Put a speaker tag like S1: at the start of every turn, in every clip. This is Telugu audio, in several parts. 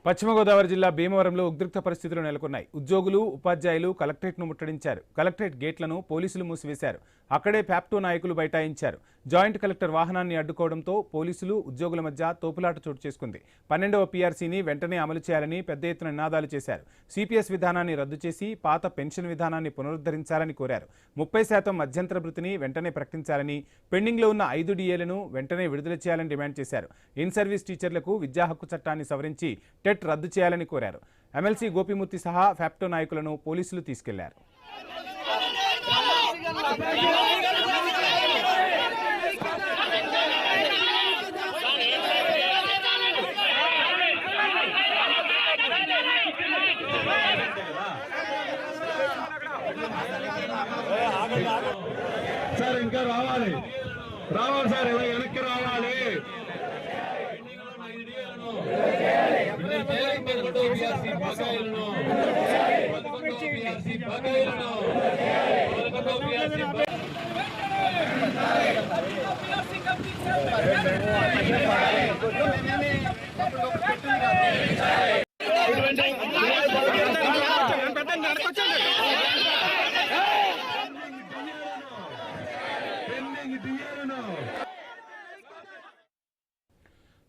S1: పశ్చిమ గోదావరి జిల్లా భీమవరంలో ఉద్రిక్త పరిస్థితులు నెలకొన్నాయి. ఉద్యోగులు, ఉపాధ్యాయులు కలెక్టరేట్ను ముట్టడించారు. కలెక్టరేట్ గేట్లను పోలీసులు మూసివేశారు. అక్కడే ఫ్యాప్టో నాయకులు బైఠాయించారు. జాయింట్ కలెక్టర్ వాహనాన్ని అడ్డుకోవడంతో పోలీసులు, ఉద్యోగుల మధ్య తోపులాట చోటు చేసుకుంది. 12వ పీఆర్సీని వెంటనే అమలు చేయాలని పెద్ద ఎత్తున నినాదాలు చేశారు. సిపిఎస్ విధానాన్ని రద్దు చేసి పాత పెన్షన్ విధానాన్ని పునరుద్ధరించాలని కోరారు. 30% మధ్యంతర భృతిని వెంటనే ప్రకటించాలని, పెండింగ్లో ఉన్న 5 డిఏలను వెంటనే విడుదల చేయాలని డిమాండ్ చేశారు. ఇన్ సర్వీస్ టీచర్లకు విద్యా హక్కు చట్టాన్ని సవరించి టెట్ రద్దు చేయాలని కోరారు. ఎమ్మెల్సీ గోపిమూర్తి సహా ఫ్యాప్టో నాయకులను పోలీసులు తీసుకెళ్లారు.
S2: సార్ ఇంకా రావాలి సార్, ఇలా వెనక్కి రావాలి.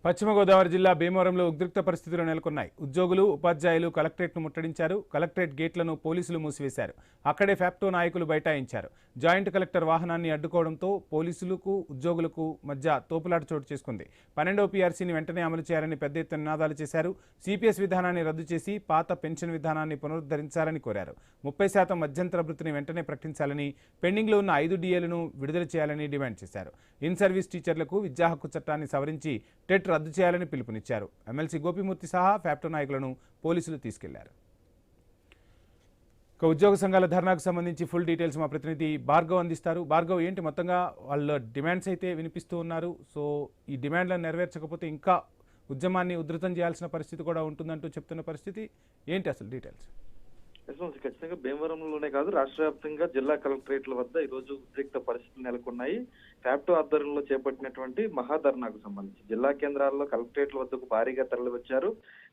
S1: పశ్చిమ గోదావరి జిల్లా భీమవరంలో ఉద్రిక్త పరిస్థితులు నెలకొన్నాయి. ఉద్యోగులు, ఉపాధ్యాయులు కలెక్టరేట్ను ముట్టడించారు. కలెక్టరేట్ గేట్లను పోలీసులు మూసివేశారు. అక్కడే ఫ్యాప్టో నాయకులు బైఠాయించారు. జాయింట్ కలెక్టర్ వాహనాన్ని అడ్డుకోవడంతో పోలీసులకు, ఉద్యోగులకు మధ్య తోపులాట చోటు చేసుకుంది. 12వ పీఆర్సీని వెంటనే అమలు చేయాలని పెద్ద ఎత్తున నినాదాలు చేశారు. సిపిఎస్ విధానాన్ని రద్దు చేసి పాత పెన్షన్ విధానాన్ని పునరుద్ధరించాలని కోరారు. 30% మధ్యంతర భృతిని వెంటనే ప్రకటించాలని, పెండింగ్లో ఉన్న 5 డిఏలను విడుదల చేయాలని డిమాండ్ చేశారు. ఇన్ సర్వీస్ టీచర్లకు విద్యా హక్కు చట్టాన్ని సవరించి టెట్ రద్దు చేయాలని పిలుపునిచ్చారు. ఎమ్మెల్సీ గోపిమూర్తి సహా ఫ్యాప్టో నాయకులను పోలీసులు తీసుకెళ్లారు. ఉద్యోగ సంఘాల ధర్నాకు సంబంధించి ఫుల్ డీటెయిల్స్ మా ప్రతినిధి భార్గవ్ అందిస్తారు. భార్గవ్, ఏంటి మొత్తంగా వాళ్ళ డిమాండ్స్ అయితే వినిపిస్తూ ఉన్నారు. సో ఈ డిమాండ్లను నెరవేర్చకపోతే ఇంకా ఉద్యమాన్ని ఉధృతం చేయాల్సిన పరిస్థితి కూడా ఉంటుందంటూ చెప్తున్న పరిస్థితి ఏంటి అసలు డీటెయిల్స్?
S3: ఖచ్చితంగా భీమవరంలోనే కాదు, రాష్ట్ర వ్యాప్తంగా జిల్లా కలెక్టరేట్ల వద్ద ఈ రోజు ఉద్రిక్త పరిస్థితులు నెలకొన్నాయి. ఫ్యాప్టో ఆధ్వర్యంలో చేపట్టినటువంటి మహాధర్నాకు సంబంధించి జిల్లా కేంద్రాల్లో కలెక్టరేట్ల వద్దకు భారీగా తరలివచ్చారు.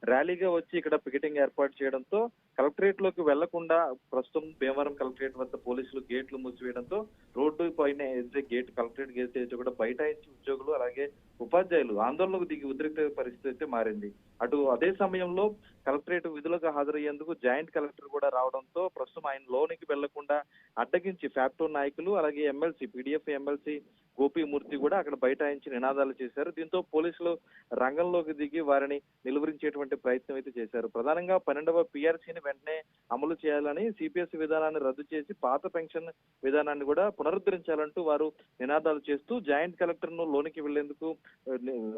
S3: ర్యాలీగా వచ్చి ఇక్కడ పికెటింగ్ ఏర్పాటు చేయడంతో కలెక్టరేట్ లోకి వెళ్లకుండా ప్రస్తుతం భీమవరం కలెక్టరేట్ వద్ద పోలీసులు గేట్లు మూసివేయడంతో రోడ్డు పైన ఏదైతే గేట్ కలెక్టరేట్ గేట్ అయితే కూడా బైఠాయించి ఉద్యోగులు అలాగే ఉపాధ్యాయులు ఆందోళనకు దిగి ఉద్రిక్త పరిస్థితి అయితే మారింది. అటు అదే సమయంలో కలెక్టరేట్ విధులకు హాజరయ్యేందుకు జాయింట్ కలెక్టర్ కూడా రావడంతో ప్రస్తుతం ఆయన లోనికి వెళ్లకుండా అడ్డగించి ఫ్యాప్టో నాయకులు అలాగే ఎమ్మెల్సీ పీడీఎఫ్ ఎమ్మెల్సీ గోపిమూర్తి కూడా అక్కడ బైఠాయించి నినాదాలు చేశారు. దీంతో పోలీసులు రంగంలోకి దిగి వారిని నిలువరించేటువంటి ప్రయత్నం అయితే చేశారు. ప్రధానంగా 12వ పీఆర్సీని వెంటనే అమలు చేయాలని, సిపిఎస్ విధానాన్ని రద్దు చేసి పాత పెన్షన్ విధానాన్ని కూడా పునరుద్ధరించాలంటూ వారు నినాదాలు చేస్తూ జాయింట్ కలెక్టర్ ను లోనికి వెళ్లేందుకు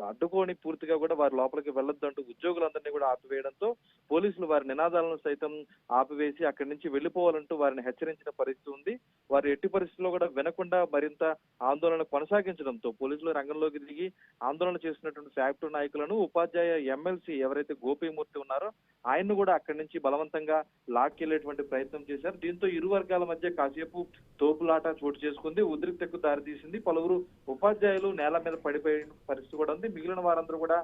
S3: అడ్డుకోని పూర్తిగా కూడా వారు లోపలికి వెళ్లొద్దంటూ ఉద్యోగులందరినీ కూడా ఆపివేయడంతో పోలీసులు వారి నినాదాలను సైతం ఆపివేసి అక్కడి నుంచి వెళ్లిపోవాలంటూ వారిని హెచ్చరించిన పరిస్థితి ఉంది. వారు ఎట్టి పరిస్థితుల్లో కూడా వినకుండా మరింత ఆందోళన కొనసాగించడంతో పోలీసులు రంగంలోకి దిగి ఆందోళన చేస్తున్నటువంటి ఫ్యాక్టరీ నాయకులను, ఉపాధ్యాయ ఎమ్మెల్సీ ఎవరైతే గోపిమూర్తి ఉన్నారో ఆయన్ను కూడా అక్కడి నుంచి బలవంతంగా లాక్కెళ్లేటువంటి ప్రయత్నం చేశారు. దీంతో ఇరు వర్గాల మధ్య కాసేపు తోపులాట చోటు చేసుకుంది, ఉద్రిక్తకు దారితీసింది. పలువురు ఉపాధ్యాయులు నేల మీద పడిపోయిన పరిస్థితి కూడా ఉంది. మిగిలిన వారందరూ కూడా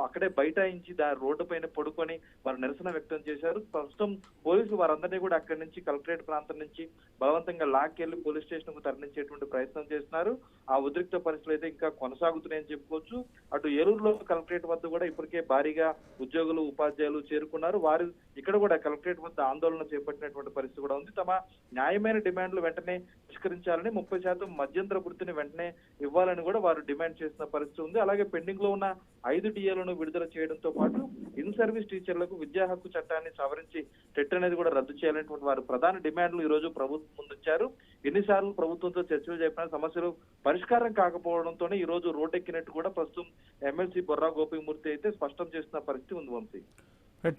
S3: అక్కడే బైఠాయించి రోడ్డు పైన పడుకొని వారు నిరసన వ్యక్తం చేశారు. ప్రస్తుతం పోలీసులు వారందరినీ కూడా అక్కడి నుంచి కలెక్టరేట్ ప్రాంతం నుంచి బలవంతంగా లాక్కెళ్లి పోలీస్ స్టేషన్ కు తరలించేటువంటి ప్రయత్నం చేస్తున్నారు. ఆ ఉద్రిక్త పరిస్థితులు అయితే ఇంకా కొనసాగుతున్నాయని చెప్పుకోవచ్చు. అటు ఏలూరులో కలెక్టరేట్ వద్ద కూడా ఇప్పటికే భారీగా ఉద్యోగులు, ఉపాధ్యాయులు చేరుకున్నారు. వారు ఇక్కడ కూడా కలెక్టరేట్ వద్ద ఆందోళన చేపట్టినటువంటి పరిస్థితి కూడా ఉంది. తమ న్యాయమైన డిమాండ్లు వెంటనే పరిష్కరించాలని, 30% మధ్యంతర వృత్తిని వెంటనే ఇవ్వాలని కూడా వారు డిమాండ్ చేస్తున్న పరిస్థితి ఉంది. అలాగే పెండింగ్ లో ఉన్న 5 డిఏలను విడుదల చేయడంతో పాటు ఇన్ సర్వీస్ టీచర్లకు విద్యా హక్కు చట్టాన్ని సవరించి టెట్ అనేది కూడా రద్దు చేయాలనేటువంటి వారు ప్రధాన డిమాండ్లు ఈ రోజు ప్రభుత్వం ముందుంచారు. ఎన్నిసార్లు ప్రభుత్వంతో చర్చలు జరిపినా సమస్యలు పరిష్కారం కాకపోవడంతోనే ఈ రోజు రోడ్డెక్కినట్టు కూడా ప్రస్తుతం ఎమ్మెల్సీ బొర్రా గోపిమూర్తి అయితే స్పష్టం చేస్తున్న పరిస్థితి ఉంది. Vamshi,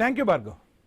S1: thank you Bhargav.